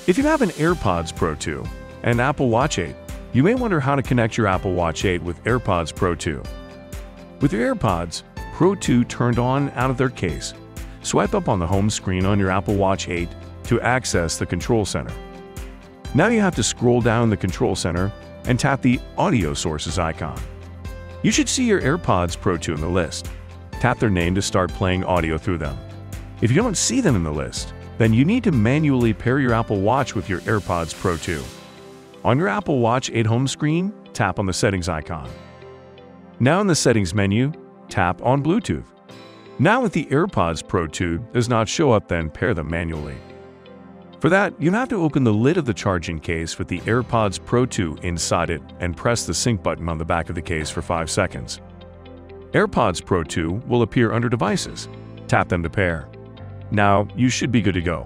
If you have an AirPods Pro 2 and Apple Watch 8, you may wonder how to connect your Apple Watch 8 with AirPods Pro 2. With your AirPods Pro 2 turned on out of their case, swipe up on the home screen on your Apple Watch 8 to access the control center. Now you have to scroll down the control center and tap the audio sources icon. You should see your AirPods Pro 2 in the list. Tap their name to start playing audio through them. If you don't see them in the list, then you need to manually pair your Apple Watch with your AirPods Pro 2. On your Apple Watch 8 home screen, tap on the settings icon. Now in the settings menu, tap on Bluetooth. Now if the AirPods Pro 2 does not show up, then pair them manually. For that, you have to open the lid of the charging case with the AirPods Pro 2 inside it and press the sync button on the back of the case for 5 seconds. AirPods Pro 2 will appear under Devices. Tap them to pair. Now, you should be good to go.